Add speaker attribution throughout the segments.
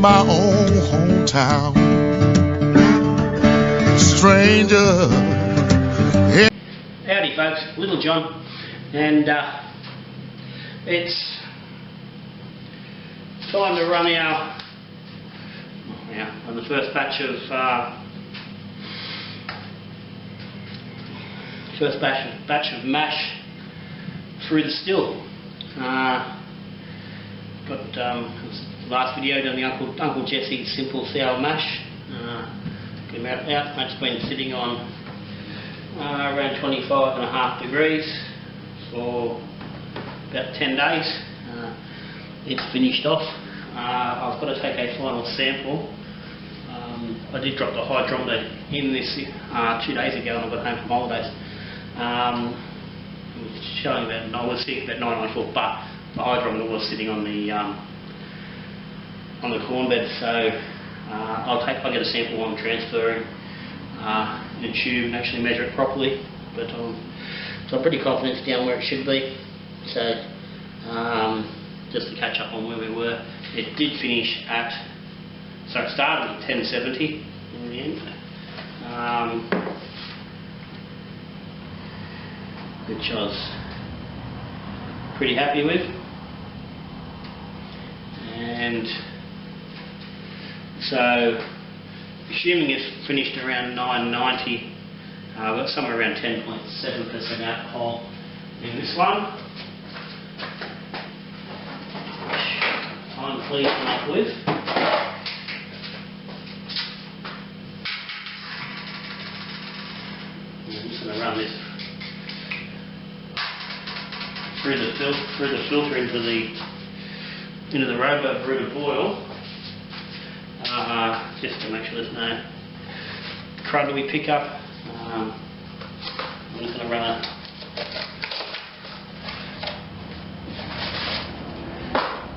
Speaker 1: my own hometown. Stranger.
Speaker 2: Howdy folks, Little John, and it's time to run on the first batch of mash through the still. Got last video done the Uncle Jesse's simple sour mash. Get them out. That's been sitting on around 25.5 degrees for about 10 days. It's finished off. I've got to take a final sample. I did drop the hydrometer in this 2 days ago when I got home from holidays. It was showing that I was sitting about 994, but the hydrometer was sitting on the corn bed. So I'll get a sample while I'm transferring in a tube and actually measure it properly. But so I'm pretty confident it's down where it should be. So just to catch up on where we were, it did finish at. So it started at 1070 in the end, which I was pretty happy with. And so, assuming it's finished around 990, we've got somewhere around 10.7% alcohol in this one, which I'm pleased enough with. I'm just going to run this through the filter into the robo brew to boil, just to make sure there's no crud that we pick up. I'm just going to run a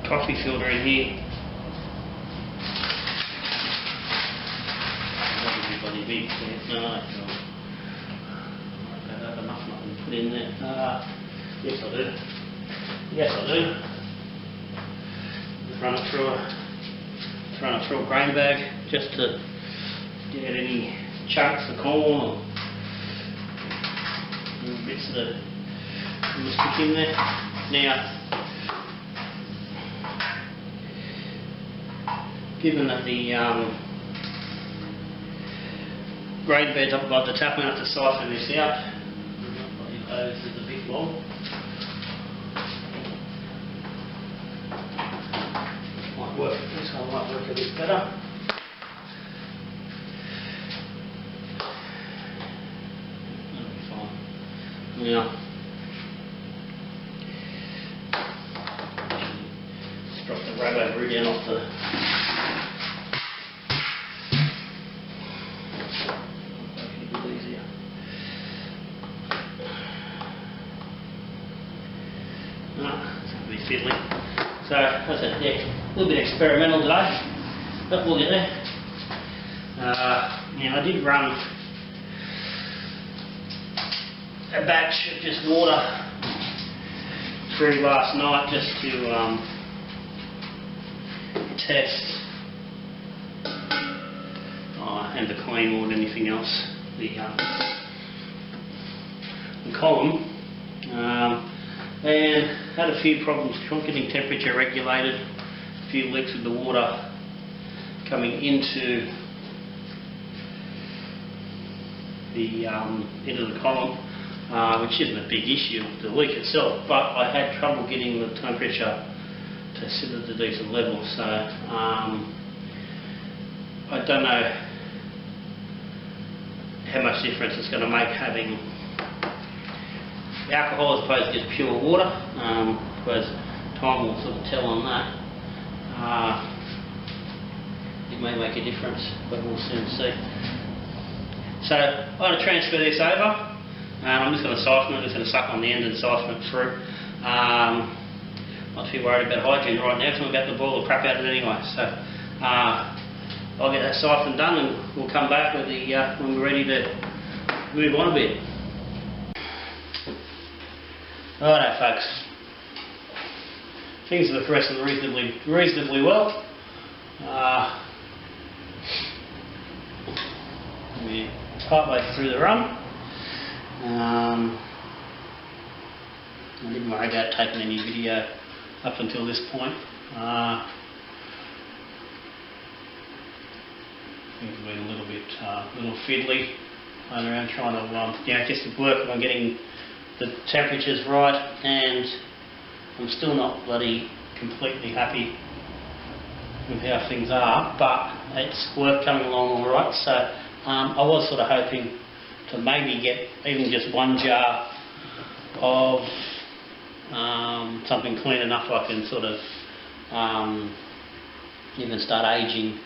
Speaker 2: coffee filter in here. Bloody big. No, I've enough nothing to put in there. Yes, I do. Yes, I do. Run it through a grain bag just to get any chunks of corn or bits that stick in there. Now, given that the grain bed's up above the tap, I'm going to have to siphon this out. This is a big one. This one might work a bit better. That'll be fine. Now, just drop the robo brew down off the. It's going to be fiddly. So, as I said, yeah, a little bit experimental today, but we'll get there. Now, I did run a batch of just water through last night just to test and to clean more than anything else the column. And had a few problems getting temperature regulated, a few leaks with the water coming into the column, which isn't a big issue, the leak itself, but I had trouble getting the temperature to sit at a decent level. So I don't know how much difference it's going to make having alcohol as opposed to just pure water. I suppose time will sort of tell on that. It may make a difference, but we'll soon see. So I'm going to transfer this over. I'm just going to siphon it. I'm just going to suck on the end and siphon it through. Not too worried about hygiene right now because I'm about to boil the crap out of it anyway. So I'll get that siphon done and we'll come back with the when we're ready to move on a bit. Righto folks, things are progressing reasonably well. We're partway through the run. I didn't worry about taking any video up until this point. Things have been a little bit, little fiddly, playing around trying to, just to work on getting the temperatures right, and I'm still not bloody completely happy with how things are, but it's work coming along all right. So I was sort of hoping to maybe get even just one jar of something clean enough I can sort of even start aging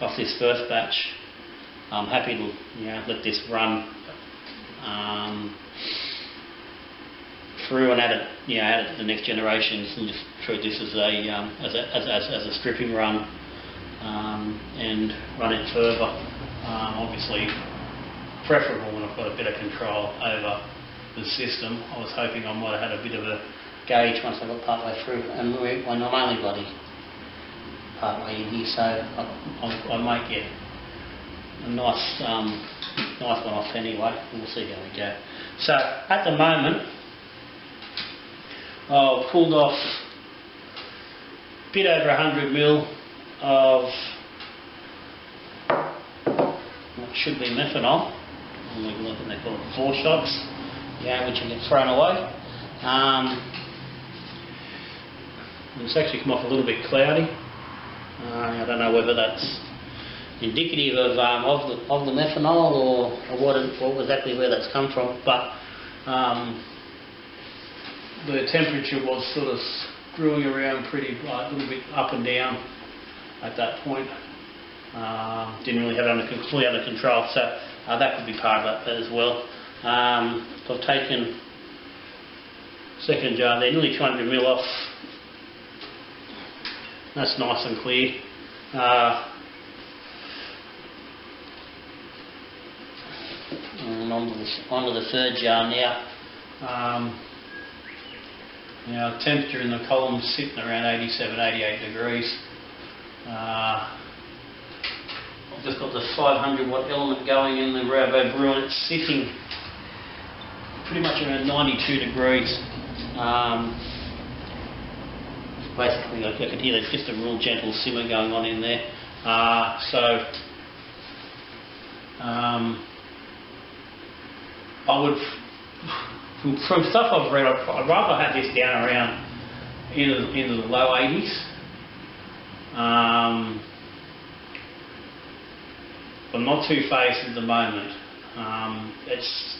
Speaker 2: off this first batch. I'm happy to let this run through and add it to the next generations, and just treat this as a stripping run and run it further. Obviously preferable when I've got a bit of control over the system. I was hoping I might have had a bit of a gauge once I got part way through, and I'm only bloody part way in here, so I might get a nice one off anyway. We'll see how we go. So at the moment I've pulled off a bit over 100 ml of what should be methanol. I think they call it 4 shots, which will get thrown away. It's actually come off a little bit cloudy. I don't know whether that's indicative of the methanol or what exactly where that's come from, but the temperature was sort of screwing around pretty a little bit up and down at that point. Didn't really have it fully under control, so that could be part of that as well. So I've taken second jar there, nearly 200 ml off. That's nice and clear. And onto the third jar now. The temperature in the column is sitting around 87, 88 degrees. I've just got the 500 watt element going in the Rabo brew, and it's sitting pretty much around 92 degrees. Basically, I can hear there's just a real gentle simmer going on in there. I would, from stuff I've read, I'd rather have this down around into the low 80s. But not too phased at the moment. It's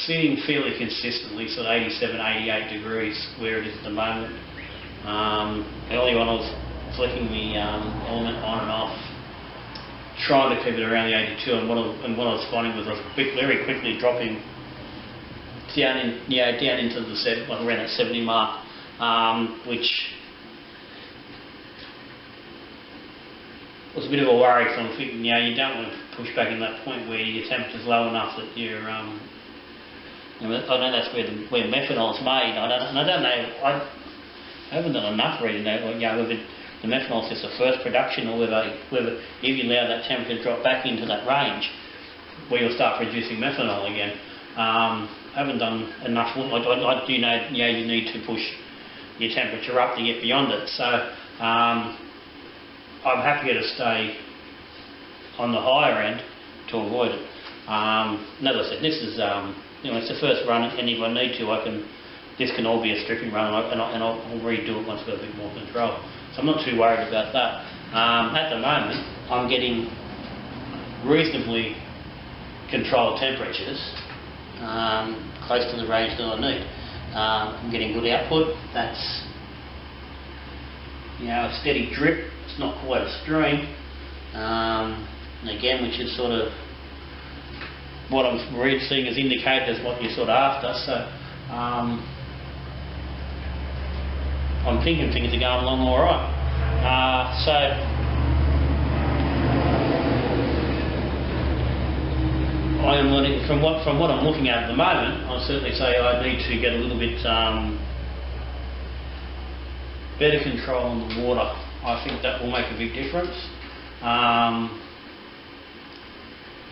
Speaker 2: sitting fairly consistently, so 87, 88 degrees where it is at the moment. Early on I was flicking the element on and off, trying to keep it around the 82, and what I was finding was I was very quickly dropping down into the around that 70 mark, which was a bit of a worry, because I'm thinking, you don't want to push back in that point where your temperature's low enough that you're, I know that's where methanol's made. I don't know. I haven't done enough reading whether the methanol is just the first production, or whether if you allow that temperature to drop back into that range, where you'll start producing methanol again. I haven't done enough. I do know you need to push your temperature up to get beyond it. So I'm happier to stay on the higher end to avoid it. And as I said, this is it's the first run, and if I need to, this can all be a stripping run, and I'll redo it once I've got a bit more control. So I'm not too worried about that. At the moment, I'm getting reasonably controlled temperatures, close to the range that I need. I'm getting good output. That's a steady drip. It's not quite a stream. And again, which is sort of what I'm seeing as indicators what you're sort of after. So I'm thinking things are going along all right. I am learning from what I'm looking at the moment. I'll certainly say I need to get a little bit better control on the water I think that will make a big difference.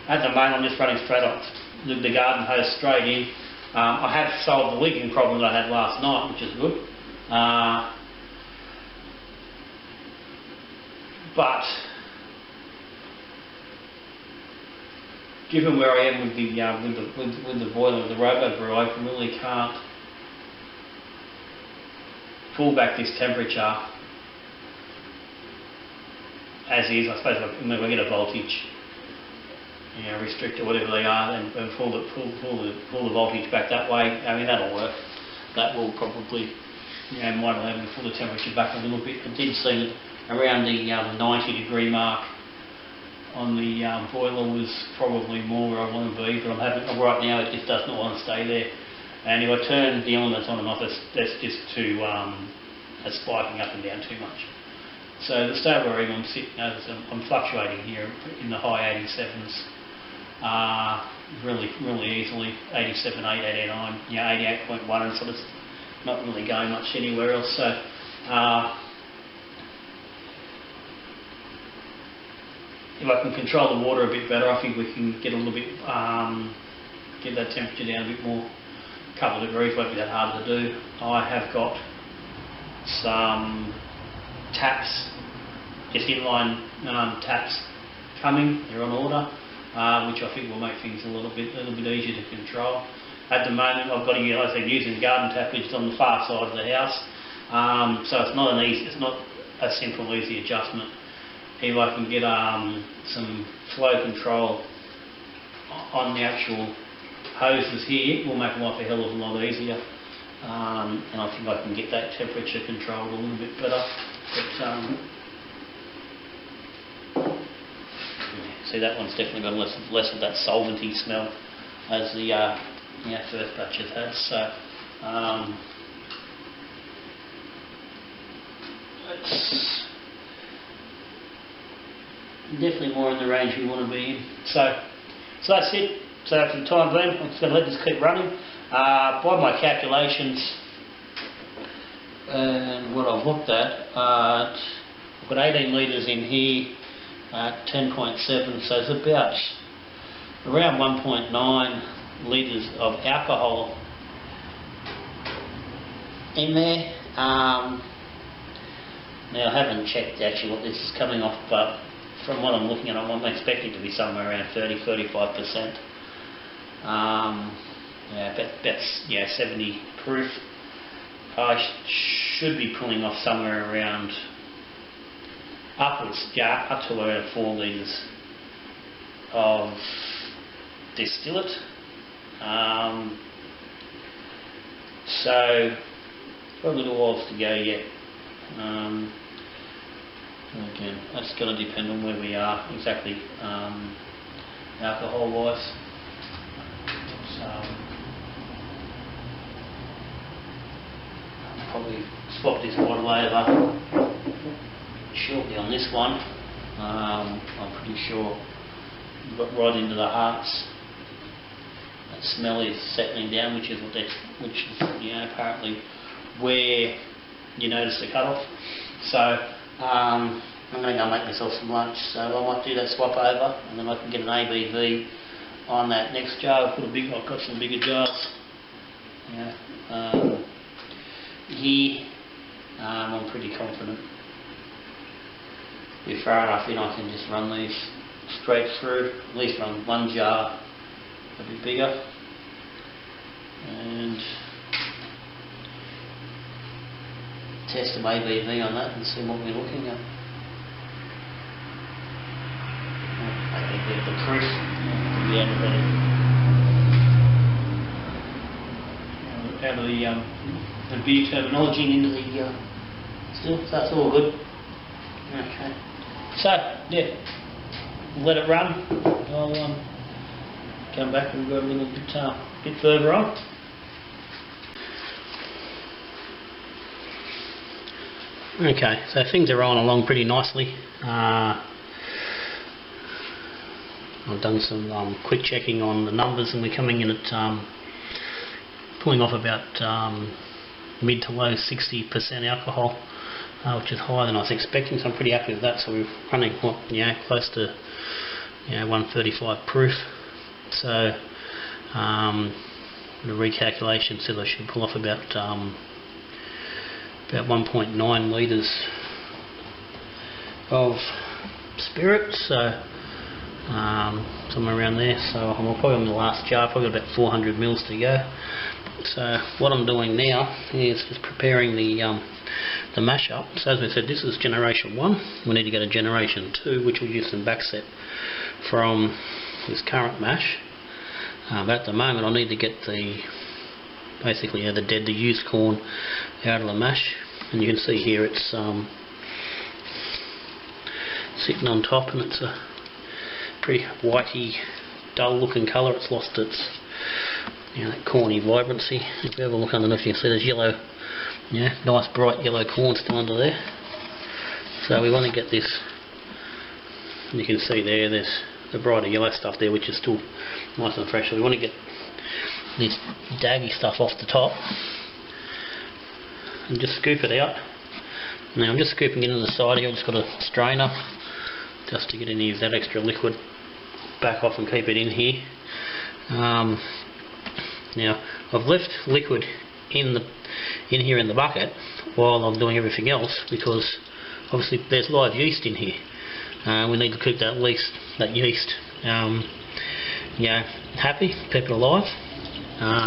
Speaker 2: At the moment I'm just running straight off the garden hose straight in. I have solved the leaking problem that I had last night, which is good. But given where I am with the boiler, with the robo brew, I really can't pull back this temperature as is. I suppose if I get a voltage, restrict or whatever they are, and pull the voltage back that way. I mean, that'll work. That will probably, might allow me to pull the temperature back a little bit. It did seem that around the 90-degree mark on the boiler was probably more where I want to be, but right now it just does not want to stay there. And if I turn the elements on and off, that's just too it's spiking up and down too much. So the stable rig I'm sitting, I'm fluctuating here in the high 87s, really easily, 87, 89, 88.1, and sort of not really going much anywhere else. So if I can control the water a bit better, I think we can get a little bit, get that temperature down a bit more. A couple of degrees won't be that hard to do. I have got some taps, just inline taps coming. They're on order, which I think will make things a little bit easier to control. At the moment, I've got using garden tap, which is on the far side of the house, so it's not a simple, easy adjustment. If I can get some flow control on the actual hoses here, it will make life a hell of a lot easier. And I think I can get that temperature controlled a little bit better. But, see, that one's definitely got less of that solventy smell as the first batches had. So it's definitely more in the range we want to be in. So that's it. So for the time being, I'm just going to let this keep running. By my calculations and what I've looked at, I've got 18 litres in here at 10.7, so it's about around 1.9 litres of alcohol in there. Now I haven't checked actually what this is coming off, but from what I'm looking at, I'm expecting to be somewhere around 30-35%. About 70 proof. I should be pulling off somewhere around up to around 4 litres of distillate. So got a little while to go yet. Again, that's going to depend on where we are exactly alcohol wise. I'll probably swap this bottle over shortly on this one. I'm pretty sure we've got right into the hearts. That smell is settling down, which is apparently where you notice the cut off. So I'm going to go make myself some lunch. So I might do that swap over, and then I can get an ABV on that next jar. I've got some bigger jars. Here, I'm pretty confident. We're far enough in, I can just run these straight through. At least run one jar a bit bigger, and test some ABV on that and see what we're looking at. The proof could be out of the beer terminology and into the still, so that's all good. Okay. So yeah, let it run. I'll come back and go a little bit further on. Okay, so things are rolling along pretty nicely. I've done some quick checking on the numbers, and we're coming in at pulling off about mid to low 60% alcohol. which is higher than I was expecting, so I'm pretty happy with that. So we're running close to 135 proof. So the recalculation says I should pull off about 1.9 litres of spirit, so somewhere around there. So I'm probably on the last jar, probably got about 400 mils to go. So what I'm doing now is just preparing the mash up. So as we said, this is generation 1. We need to go to generation 2, which will use some backset from this current mash. But at the moment I need to get the used corn out of the mash, and you can see here it's sitting on top, and it's a pretty whitey, dull looking colour. It's lost its that corny vibrancy. If you have a look underneath, you can see there's yellow, nice bright yellow corn still under there. So we want to get this, you can see there's the brighter yellow stuff there, which is still nice and fresh. So we want to get this daggy stuff off the top and just scoop it out. Now I'm just scooping it in the side here. I've just got a strainer just to get any of that extra liquid back off and keep it in here. Now I've left liquid in here in the bucket while I'm doing everything else, because obviously there's live yeast in here. We need to keep that yeast happy, keep it alive.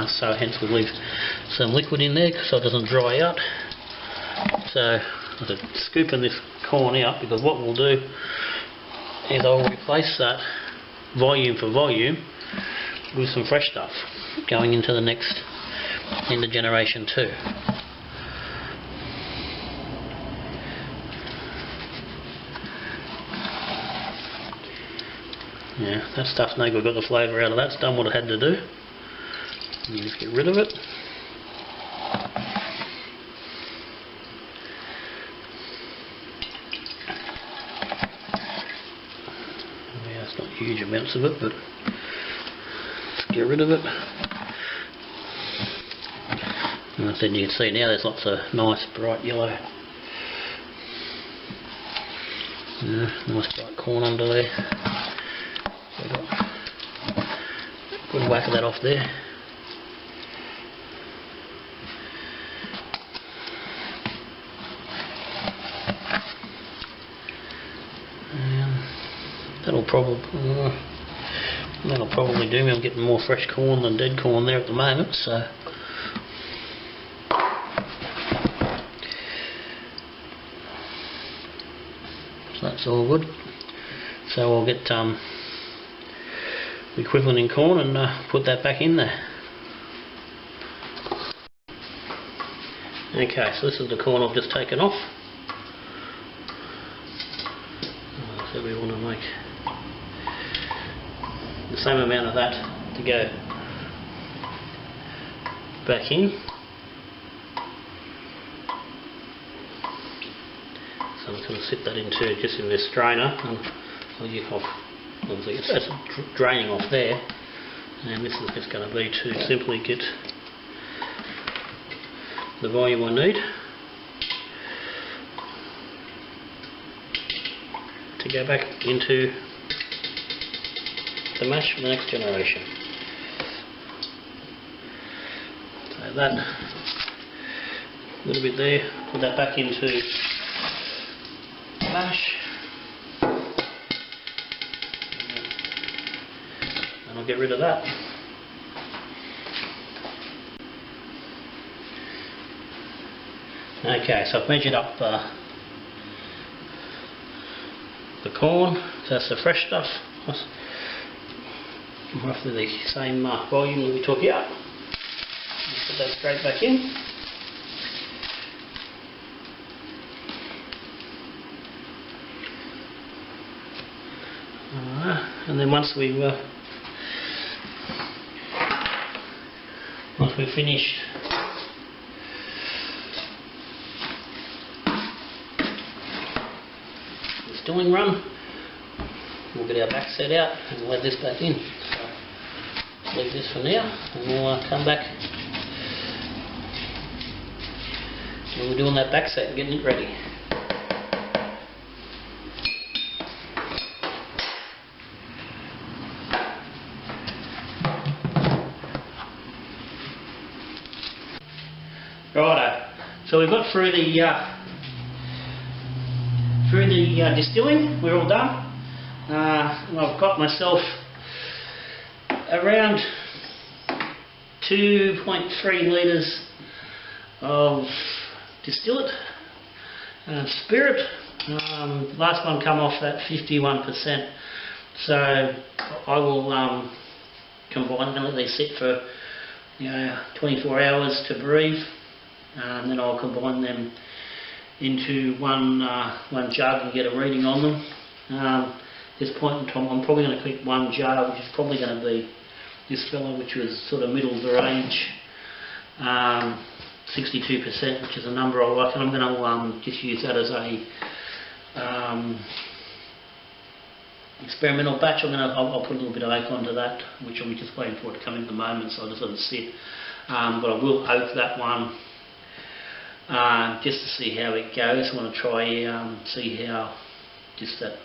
Speaker 2: So hence we leave some liquid in there so it doesn't dry out. So I'm scooping this corn out, because what we'll do is I'll replace that volume for volume with some fresh stuff going into generation 2. Yeah, that stuff's no good. Got the flavour out of that. It's done what it had to do. You just get rid of it. Yeah, it's not huge amounts of it, but just get rid of it. And I said, you can see now there's lots of nice bright yellow, nice bright corn under there. So got a good whack of that off there. That'll probably do me. I'm getting more fresh corn than dead corn there at the moment, so that's all good. So I'll get the equivalent in corn and put that back in there. Okay, so this is the corn I've just taken off. So we want to make the same amount of that to go back in. So I'm just going to sit that into just in this strainer, and obviously it's draining off there, and this is just going to be to simply get the volume I need to go back into the mash for the next generation. So that little bit there, put that back into the mash, and I'll get rid of that. Okay, so I've measured up the corn, so that's the fresh stuff. Roughly the same volume that we took out. Just put that straight back in. And then once we've finished the distilling run, we'll get our back set out and we'll add this back in. So leave this for now, and we'll come back when we're doing that back set and getting it ready. Righto. So we've got through the distilling. We're all done. I've got myself around 2.3 litres of distillate spirit. The last one come off at 51%. So I will combine them, let these sit for 24 hours to breathe. Then I'll combine them into one jug and get a reading on them. At this point in time, I'm probably going to keep one jar, which is probably going to be this fella, which was sort of middle of the range, 62%, which is a number I like, and I'm going to just use that as a experimental batch. I'll put a little bit of oak onto that, which I'm just waiting for it to come in at the moment, so I'll just let it sit. But I will oak that one just to see how it goes. I want to try see how just that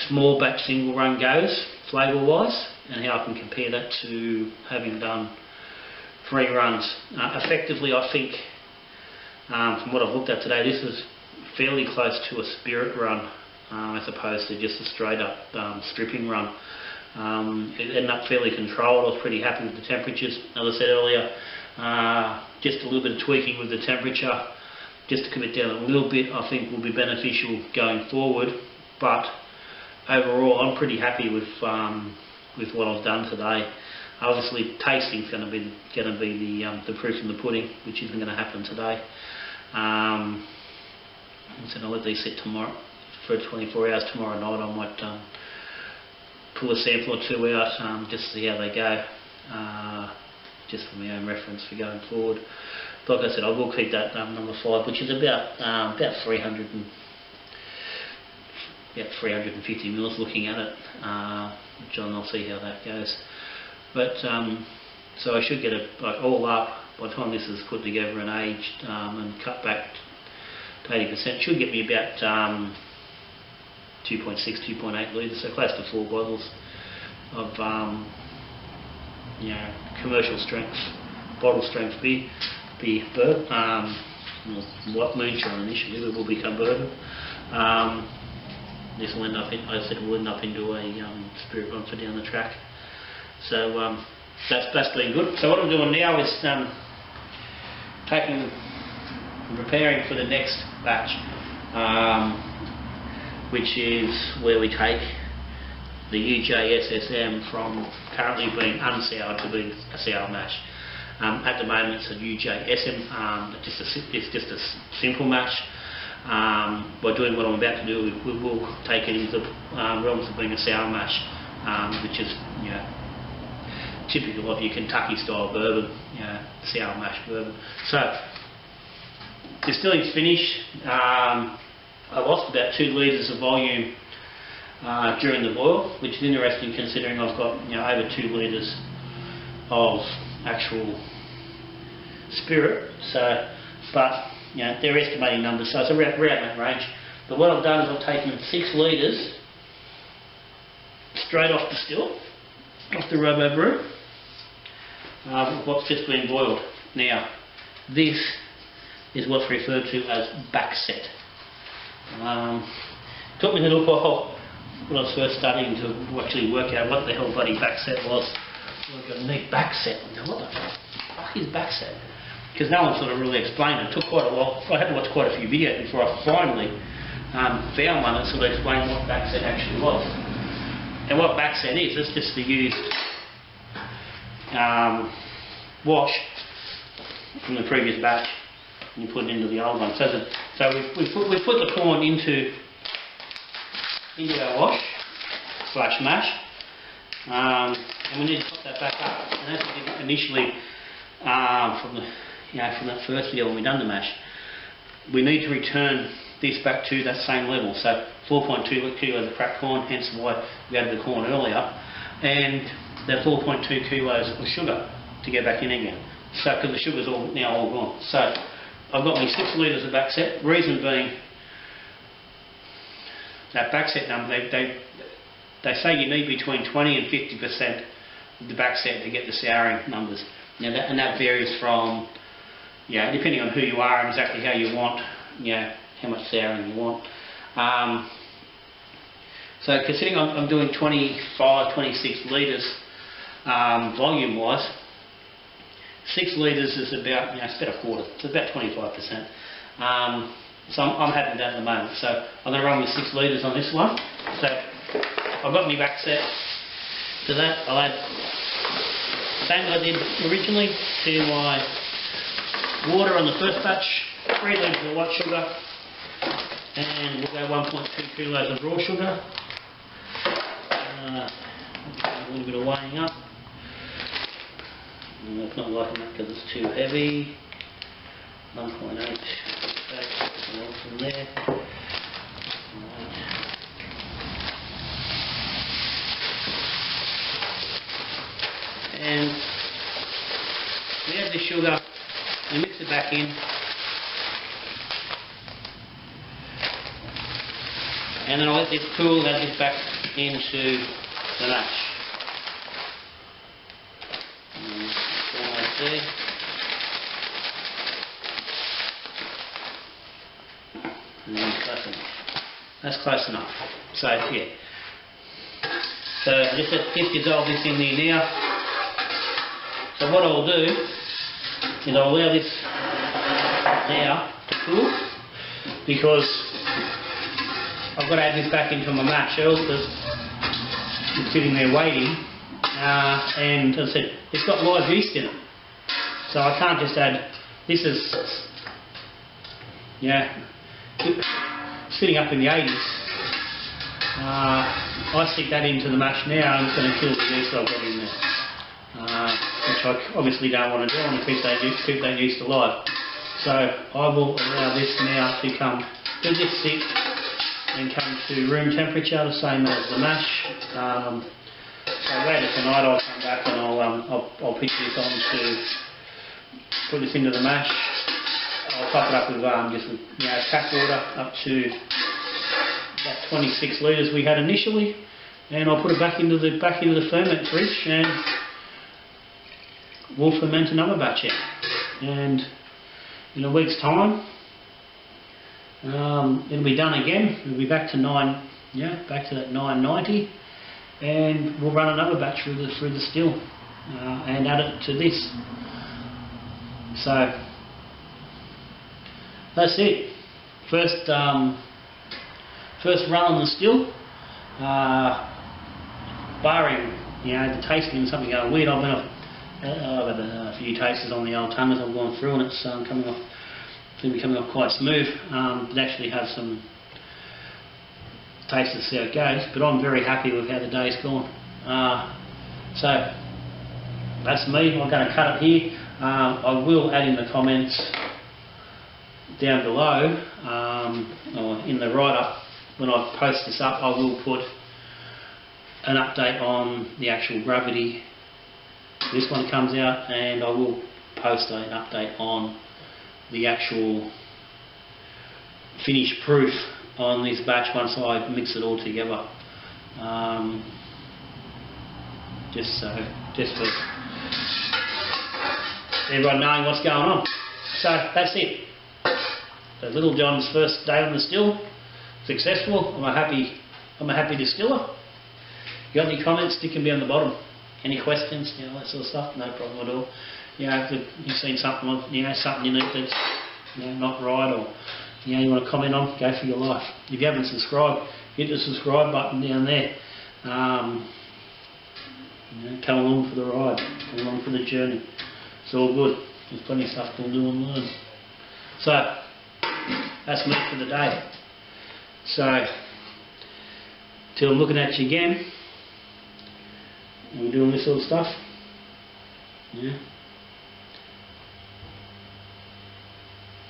Speaker 2: small batch single run goes flavour wise, and how I can compare that to having done 3 runs. Effectively, I think from what I've looked at today, this is fairly close to a spirit run as opposed to just a straight up stripping run. It ended up fairly controlled. I was pretty happy with the temperatures. As I said earlier, just a little bit of tweaking with the temperature just to keep it down a little bit, I think will be beneficial going forward. But overall, I'm pretty happy with what I've done today. Obviously, tasting's going to be the proof in the pudding, which isn't going to happen today. So I'll let these sit tomorrow for 24 hours. Tomorrow night, I might pull a sample or 2 out just to see how they go, just for my own reference for going forward. But like I said, I will keep that number 5, which is about 350 mils looking at it, which I'll see how that goes. But so I should get it all up by the time this is put together and aged and cut back to 80%. Should get me about 2.6, 2.8 litres, so close to 4 bottles of commercial strength, bottle strength beer bourbon. What moonshine initially, it will become bourbon. This will end up will end up into a spirit run for down the track. So that's been good. So what I'm doing now is preparing for the next batch, which is where we take the UJSSM from currently being unsoured to being a sour mash. At the moment it's a UJSM, it's just a simple mash. By doing what I'm about to do, we will take it into the realms of being a sour mash, which is typical of your Kentucky style bourbon, sour mash bourbon. So distilling's finished. I lost about 2 litres of volume during the boil, which is interesting considering I've got over 2 litres of actual spirit. So, but they're estimating numbers, so it's around that range. But what I've done is I've taken 6 litres straight off the still, off the robo brew, what's just been boiled. Now, this is what's referred to as back set. Took me a little while when I was first studying to actually work out what the hell bloody back set was. I've got a neat back set. What the fuck is back set? Because no one sort of really explained it. It took quite a while. I had to watch quite a few videos before I finally found one that sort of explained what back set actually was. And what back set is, it's just the used wash from the previous batch, and you put it into the old one. So we put the corn into our wash / mash, and we need to put that back up. And that's what we did initially from that first video when we done the mash. We need to return this back to that same level. So 4.2 kilos of cracked corn, hence why we added the corn earlier, and that 4.2 kilos of sugar to go back in again. So because the sugar's now all gone. So I've got me 6 litres of back set. Reason being, that back set number, they say you need between 20 and 50% of the back set to get the souring numbers. Now that varies from, depending on who you are and exactly how you want, how much souring you want. So considering I'm doing 25, 26 litres volume wise, 6 litres is about, it's about a quarter, so about 25%. So I'm happy with that at the moment. So I'm going to run with 6 litres on this one. So I've got my back set to that. I'll add the same as I did originally to my water on the first batch, 3 litres of white sugar, and we'll go 1.2 kilos of raw sugar. A little bit of weighing up. It's not liking that because it's too heavy. 1.8. From there. And we add the sugar and mix it back in. And then I'll let this cool, add this back into the mash. Almost there. And then close enough. That's close enough. So yeah. So just dissolve this in there now. So what I'll do is I'll allow this now to cool, because I've got to add this back into my mash because it's sitting there waiting, and as I said, it's got live yeast in it, so I can't just add. This is sitting up in the 80s. I stick that into the mash now and it's going to kill the yeast I've got in there, which I obviously don't want to do. I want to keep that yeast alive. So I will allow this now to do this thick and come to room temperature, the same as the mash. So later tonight I'll come back and I'll pick this on to put this into the mash. I'll top it up with tap water up to about 26 litres we had initially, and I'll put it back into the ferment fridge, and we'll ferment another batch out. And in a week's time, it'll be done again. It'll be back to back to that 990, and we'll run another batch through the still and add it to this. So that's it. First run on the still, barring the tasting and something going weird. I've had a few tasters on the old tongue as I've gone through, and it's coming off. Seems to be coming off quite smooth. It actually has some taste to see how it goes, but I'm very happy with how the day's gone. So that's me. I'm going to cut it here. I will add in the comments down below, or in the write-up when I post this up, I will put an update on the actual gravity this one comes out, and I will post an update on the actual finished proof on this batch once I mix it all together. Just for everyone knowing what's going on. So that's it. So Little John's first day on the still, successful. I'm a happy distiller. If you got any comments, stick them down the bottom. Any questions, that sort of stuff, no problem at all. If you've seen something, something in it that's not right, or you want to comment on, go for your life. If you haven't subscribed, hit the subscribe button down there. Come along for the ride, come along for the journey. It's all good. There's plenty of stuff to do and learn. So that's me for the day. So till I'm looking at you again, and we're doing this sort of stuff.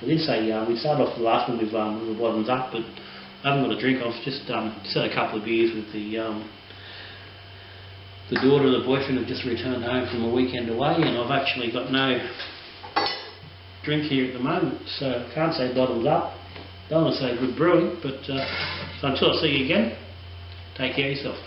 Speaker 2: I did say we started off the last one with the bottoms up, but I haven't got a drink. I've just had a couple of beers with the daughter and the boyfriend have just returned home from a weekend away, and I've actually got no drink here at the moment, so I can't say bottoms up. Don't want to say good brewing, but so until I see you again, take care of yourself.